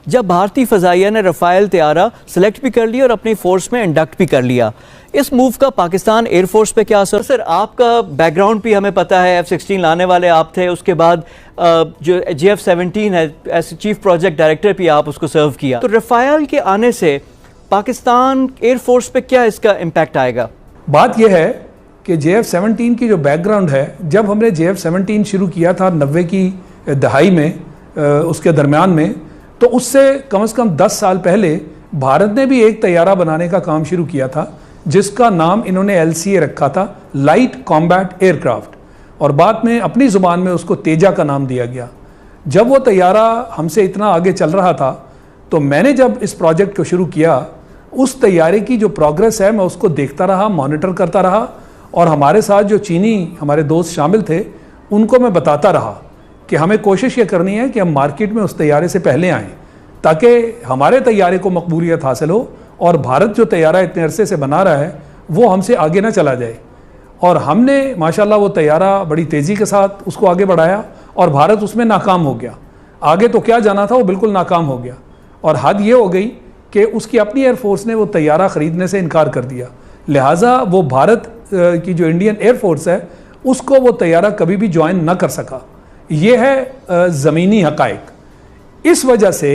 जब भारतीय फ़ज़ाइया ने रफ़ाइल तैयारा सेलेक्ट भी कर लिया और अपनी फ़ोर्स में इंडक्ट भी कर लिया, इस मूव का पाकिस्तान एयरफोर्स पे क्या असर? सर, आपका बैकग्राउंड भी हमें पता है, F-16 लाने वाले आप थे, उसके बाद जो JF-17 है एज चीफ प्रोजेक्ट डायरेक्टर भी आप उसको सर्व किया। तो रफ़ाइल के आने से पाकिस्तान एयरफोर्स पे क्या इसका इम्पैक्ट आएगा? बात यह है कि JF-17 की जो बैकग्राउंड है, जब हमने JF-17 शुरू किया था 90 की दहाई में, उसके दरमियान में, तो उससे कम से कम 10 साल पहले भारत ने भी एक तैयारा बनाने का काम शुरू किया था जिसका नाम इन्होंने LCA रखा था, लाइट कॉम्बैट एयरक्राफ्ट, और बाद में अपनी ज़ुबान में उसको तेजा का नाम दिया गया। जब वो तैयारा हमसे इतना आगे चल रहा था तो मैंने जब इस प्रोजेक्ट को शुरू किया, उस तैयारे की जो प्रोग्रेस है मैं उसको देखता रहा, मॉनिटर करता रहा, और हमारे साथ जो चीनी हमारे दोस्त शामिल थे उनको मैं बताता रहा कि हमें कोशिश ये करनी है कि हम मार्केट में उस तैयारे से पहले आएँ ताकि हमारे तैयारे को मकबूलियत हासिल हो और भारत जो तैयारा इतने अरसे से बना रहा है वो हमसे आगे ना चला जाए। और हमने माशाल्लाह वो तैयारा बड़ी तेज़ी के साथ उसको आगे बढ़ाया और भारत उसमें नाकाम हो गया। आगे तो क्या जाना था, वो बिल्कुल नाकाम हो गया। और हद ये हो गई कि उसकी अपनी एयरफोर्स ने वो तैयारा ख़रीदने से इनकार कर दिया, लिहाजा वो भारत की जो इंडियन एयरफोर्स है उसको वो तैयारा कभी भी ज्वाइन ना कर सका। ये है ज़मीनी हक़ाइक़। इस वजह से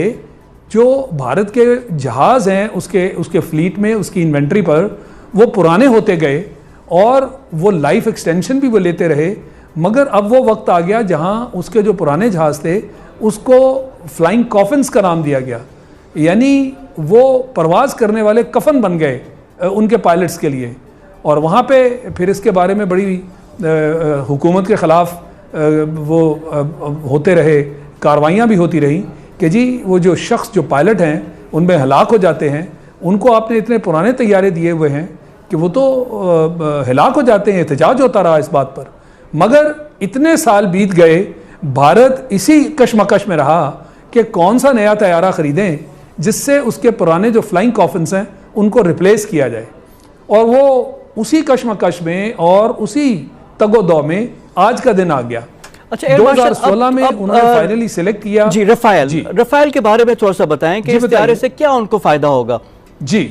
जो भारत के जहाज़ हैं उसके फ्लीट में, उसकी इन्वेंट्री पर वो पुराने होते गए और वो लाइफ एक्सटेंशन भी वो लेते रहे, मगर अब वो वक्त आ गया जहां उसके जो पुराने जहाज़ थे उसको फ्लाइंग कॉफिन्स का नाम दिया गया, यानी वो परवाज़ करने वाले कफन बन गए उनके पायलट्स के लिए। और वहाँ पे फिर इसके बारे में बड़ी हुकूमत के ख़िलाफ़ वो होते रहे, कार्रवाइयाँ भी होती रहीं कि जी वो जो शख्स जो पायलट हैं उनमें हलाक हो जाते हैं, उनको आपने इतने पुराने तैयारे दिए हुए हैं कि वो तो हलाक हो जाते हैं। एहतजाज होता रहा इस बात पर, मगर इतने साल बीत गए, भारत इसी कशमकश में रहा कि कौन सा नया तैयारा ख़रीदें जिससे उसके पुराने जो फ्लाइंग कॉफिन्स हैं उनको रिप्लेस किया जाए। और वो उसी कशमकश में और उसी तगोदौ में आज का दिन आ गया। अच्छा, 2016 में उन्होंने फाइनली सिलेक्ट किया। जी, रफ़ाइल के बारे में थोड़ा सा बताएं कि इस तैयारे से क्या उनको फायदा होगा? जी,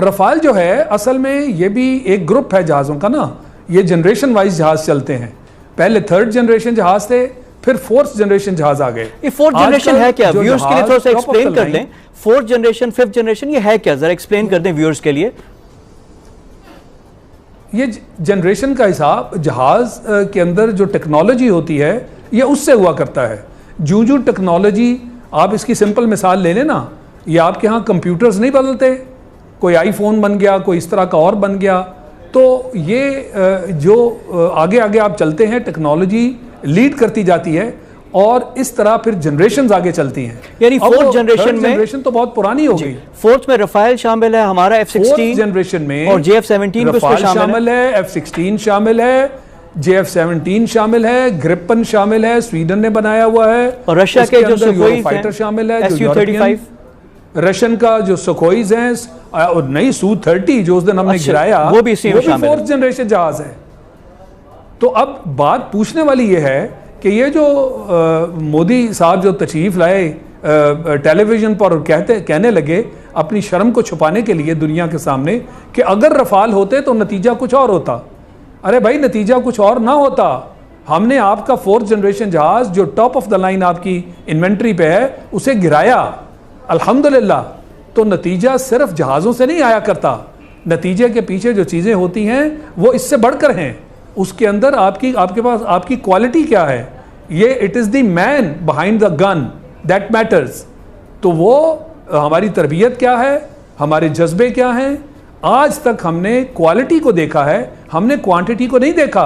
रफ़ाइल जो है असल में ये भी एक ग्रुप है जहाज़ों का ना, ये जनरेशन वाइज जहाज़ चलते हैं। पहले 3rd जनरेशन जहाज़ थे, फिर 4th जनरेशन जहाज़ आ गए। ये 4th जनरेशन है क्या? व्यूअर्स के लिए थोड़ा सा एक्सप्लेन कर दें। 4th जनरेशन, 5th जनरेशन ये है क्या, जरा एक्सप्लेन कर दें व्यूअर्स के लिए। ये जनरेशन का हिसाब जहाज़ के अंदर जो टेक्नोलॉजी होती है ये उससे हुआ करता है। जो टेक्नोलॉजी, आप इसकी सिंपल मिसाल ले लेना, ये आपके यहाँ कंप्यूटर्स नहीं बदलते, कोई आईफोन बन गया, कोई इस तरह का और बन गया, तो ये जो आगे आगे आप चलते हैं टेक्नोलॉजी लीड करती जाती है और इस तरह फिर जनरेशंस आगे चलती हैं। यानी 4th जनरेशन तो बहुत पुरानी हो गई। 4th में रफ़ाइल शामिल है, हमारा F-16 जनरेशन में, और JF-17 रफ़ाइल शामिल है, F-16 शामिल है, JF-17 शामिल है, ग्रिपन शामिल है, स्वीडन ने बनाया हुआ है, और रशिया के जो सुखोई फाइटर शामिल है, Su-35, रशियन का जो सुखोईज हैं, और नई Su-30 जो उस दिन हमने गिराया वो भी 4th जनरेशन जहाज है। तो अब बात पूछने वाली ये है कि ये जो मोदी साहब जो तशरीफ लाए टेलीविजन पर, कहने लगे अपनी शर्म को छुपाने के लिए दुनिया के सामने कि अगर रफ़ाल होते तो नतीजा कुछ और होता। अरे भाई, नतीजा कुछ और ना होता। हमने आपका 4th जनरेशन जहाज जो टॉप ऑफ द लाइन आपकी इन्वेंट्री पे है उसे गिराया, अल्हम्दुलिल्लाह। तो नतीजा सिर्फ जहाज़ों से नहीं आया करता, नतीजे के पीछे जो चीज़ें होती हैं वो इससे बढ़कर हैं। उसके अंदर आपके पास आपकी क्वालिटी क्या है, ये it is the man behind the gun that matters. तो वो हमारी तरबियत क्या है, हमारे जज्बे क्या हैं, आज तक हमने क्वालिटी को देखा है, हमने क्वांटिटी को नहीं देखा।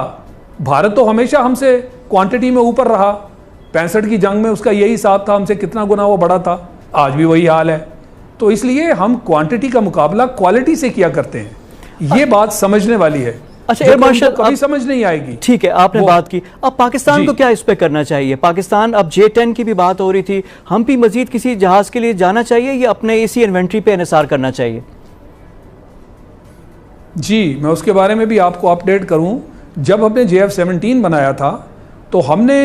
भारत तो हमेशा हमसे क्वांटिटी में ऊपर रहा, 65 की जंग में उसका यही हिसाब था, हमसे कितना गुना वो बड़ा था, आज भी वही हाल है। तो इसलिए हम क्वांटिटी का मुकाबला क्वालिटी से किया करते हैं, ये बात समझने वाली है। अच्छा, एयर मार्शल कभी समझ नहीं आएगी। ठीक है, आपने बात की, अब पाकिस्तान को क्या इस पे करना चाहिए? पाकिस्तान, अब J-10 की भी बात हो रही थी, हम भी मजीद किसी जहाज के लिए जाना चाहिए या अपने इसी इन्वेंट्री पे इन्हिसार करना चाहिए? जी, मैं उसके बारे में भी आपको अपडेट करूं। जब हमने JF-17 बनाया था तो हमने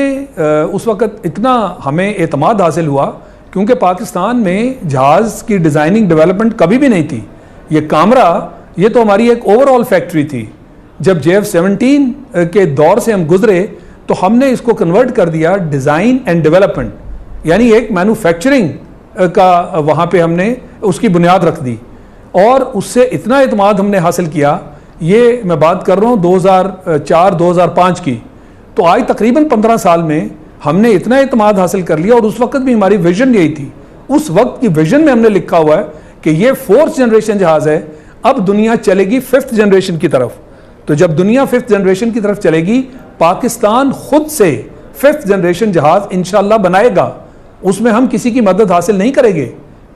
उस वक़्त इतना हमें एतमाद हासिल हुआ क्योंकि पाकिस्तान में जहाज़ की डिज़ाइनिंग डेवलपमेंट कभी भी नहीं थी। ये कामरा, ये तो हमारी एक ओवरऑल फैक्ट्री थी। जब JF-17 के दौर से हम गुजरे तो हमने इसको कन्वर्ट कर दिया डिज़ाइन एंड डेवलपमेंट, यानी एक मैन्युफैक्चरिंग का वहाँ पे हमने उसकी बुनियाद रख दी और उससे इतना एतमाद हमने हासिल किया। ये मैं बात कर रहा हूँ 2004-2005 की, तो आज तकरीबन 15 साल में हमने इतना एतमाद हासिल कर लिया। और उस वक्त भी हमारी विजन यही थी। उस वक्त की विजन में हमने लिखा हुआ है कि ये 4th जनरेशन जहाज़ है, अब दुनिया चलेगी 5th जनरेशन की तरफ। तो जब दुनिया 5th जनरेशन की तरफ चलेगी, पाकिस्तान खुद से 5th जनरेशन जहाज़ इंशाल्लाह बनाएगा। उसमें हम किसी की मदद हासिल नहीं करेंगे।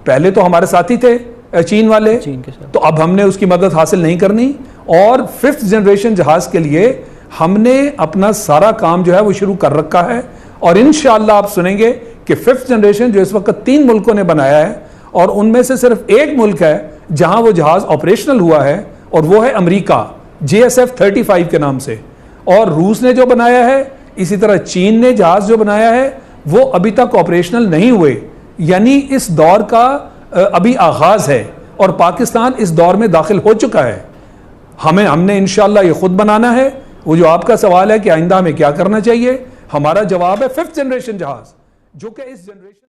पहले तो हमारे साथी थे चीन वाले, चीन के साथ, तो अब हमने उसकी मदद हासिल नहीं करनी। और 5th जनरेशन जहाज़ के लिए हमने अपना सारा काम जो है वो शुरू कर रखा है। और इंशाअल्लाह आप सुनेंगे कि 5th जनरेशन जो इस वक्त 3 मुल्कों ने बनाया है, और उनमें से सिर्फ एक मुल्क है जहां वो जहाज़ ऑपरेशनल हुआ है, और वो है अमेरिका, JSF-35 के नाम से। और रूस ने जो बनाया है, इसी तरह चीन ने जहाज़ जो बनाया है, वो अभी तक ऑपरेशनल नहीं हुए। यानी इस दौर का अभी आगाज़ है और पाकिस्तान इस दौर में दाखिल हो चुका है। हमने इंशाअल्लाह ये खुद बनाना है। वो जो आपका सवाल है कि आइंदा हमें क्या करना चाहिए, हमारा जवाब है 5th जनरेशन जहाज़, जो कि इस जनरेशन